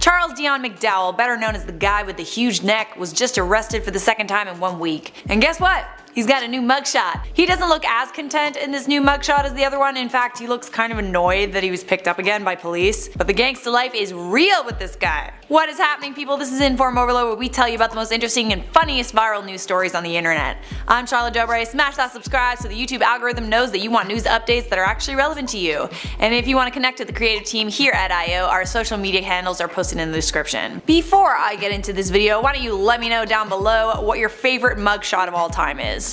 Charles Dion McDowell, better known as the guy with the huge neck, was just arrested for the second time in 1 week. And guess what? He's got a new mugshot. He doesn't look as content in this new mugshot as the other one. In fact, he looks kind of annoyed that he was picked up again by police. But the gangsta life is real with this guy. What is happening, people? This is Inform Overload, where we tell you about the most interesting and funniest viral news stories on the internet. I'm Charlotte Dobre. Smash that subscribe so the YouTube algorithm knows that you want news updates that are actually relevant to you. And if you want to connect with the creative team here at IO, our social media handles are posted in the description. Before I get into this video, why don't you let me know down below what your favorite mugshot of all time is.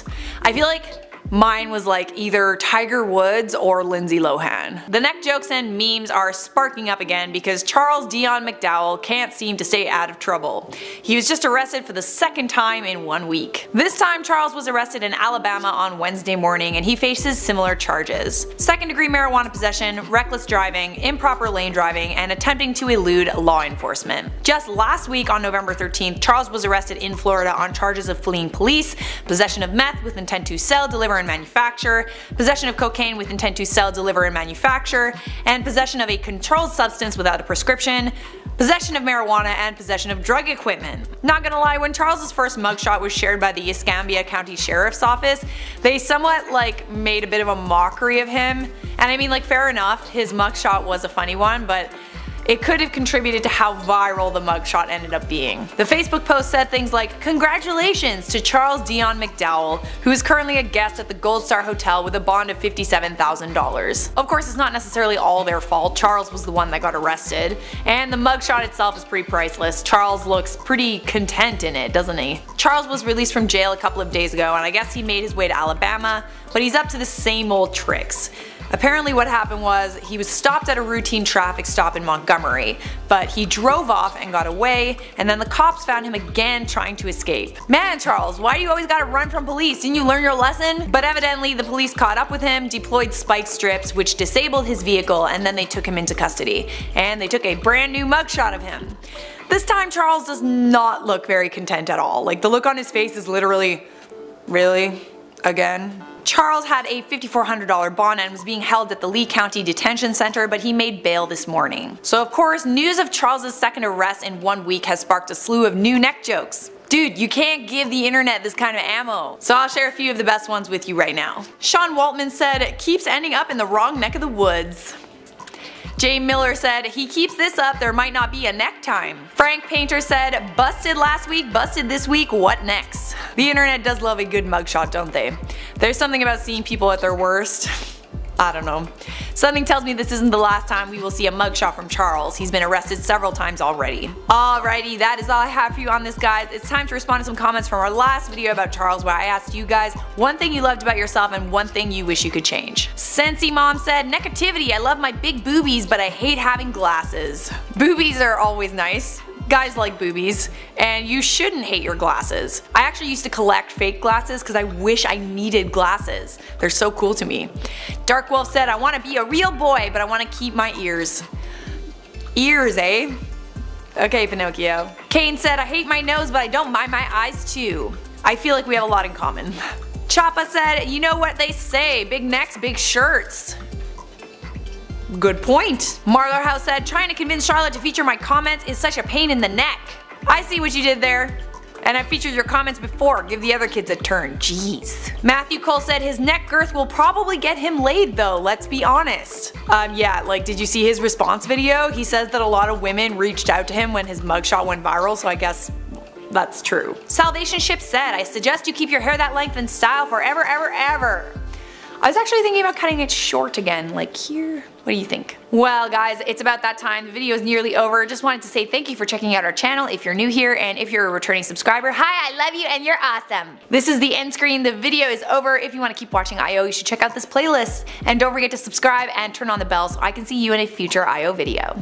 I feel like mine was like either Tiger Woods or Lindsay Lohan. The neck jokes and memes are sparking up again because Charles Dion McDowell can't seem to stay out of trouble. He was just arrested for the second time in 1 week. This time Charles was arrested in Alabama on Wednesday morning and he faces similar charges: second-degree marijuana possession, reckless driving, improper lane driving, and attempting to elude law enforcement. Just last week on November 13th, Charles was arrested in Florida on charges of fleeing police, possession of meth with intent to sell, deliver, and manufacture, possession of cocaine with intent to sell, deliver, and manufacture, and possession of a controlled substance without a prescription, possession of marijuana, and possession of drug equipment. Not gonna lie, when Charles's first mugshot was shared by the Escambia County Sheriff's Office, they somewhat made a bit of a mockery of him. And I mean, fair enough, his mugshot was a funny one, but it could have contributed to how viral the mugshot ended up being. The Facebook post said things like, "Congratulations to Charles Dion McDowell, who is currently a guest at the Gold Star Hotel with a bond of $57,000. Of course, it's not necessarily all their fault. Charles was the one that got arrested, and the mugshot itself is pretty priceless. Charles looks pretty content in it, doesn't he? Charles was released from jail a couple of days ago, and I guess he made his way to Alabama, but he's up to the same old tricks. Apparently what happened was he was stopped at a routine traffic stop in Montgomery, but he drove off and got away, and then the cops found him again trying to escape. Man, Charles, why do you always gotta run from police? Didn't you learn your lesson? But evidently the police caught up with him, deployed spike strips which disabled his vehicle, and then they took him into custody. And they took a brand new mugshot of him. This time Charles does not look very content at all. The look on his face is literally, really? Again? Charles had a $5,400 bond and was being held at the Lee County Detention Center, but he made bail this morning. So of course, news of Charles's second arrest in 1 week has sparked a slew of new neck jokes. Dude, you can't give the internet this kind of ammo. So I'll share a few of the best ones with you right now. Sean Waltman said, "Keeps ending up in the wrong neck of the woods." Jay Miller said, "He keeps this up, there might not be a neck time." Frank Painter said, "Busted last week, busted this week, what next?" The internet does love a good mugshot, don't they? There's something about seeing people at their worst. I don't know. Something tells me this isn't the last time we will see a mugshot from Charles. He's been arrested several times already. Alrighty, that is all I have for you on this, guys. It's time to respond to some comments from our last video about Charles, where I asked you guys one thing you loved about yourself and one thing you wish you could change. Sensi Mom said, "Negativity, I love my big boobies, but I hate having glasses." Boobies are always nice. Guys like boobies, and you shouldn't hate your glasses. I actually used to collect fake glasses because I wish I needed glasses. They're so cool to me. Dark Wolf said, "I want to be a real boy, but I want to keep my ears." Ears, eh? Okay, Pinocchio. Kane said, "I hate my nose, but I don't mind my eyes too." I feel like we have a lot in common. Choppa said, "You know what they say, big necks, big shirts." Good point. Marlar House said, "Trying to convince Charlotte to feature my comments is such a pain in the neck." I see what you did there. And I featured your comments before, give the other kids a turn, jeez. Matthew Cole said his neck girth will probably get him laid though, let's be honest. Yeah, did you see his response video? He says that a lot of women reached out to him when his mugshot went viral, so I guess that's true. Salvation Ship said, "I suggest you keep your hair that length and style forever, ever, ever." I was actually thinking about cutting it short again, like here. What do you think? Well guys, it's about that time. The video is nearly over. Just wanted to say thank you for checking out our channel if you're new here, and if you're a returning subscriber, hi, I love you and you're awesome. This is the end screen. The video is over. If you want to keep watching IO, you should check out this playlist. And don't forget to subscribe and turn on the bell so I can see you in a future IO video.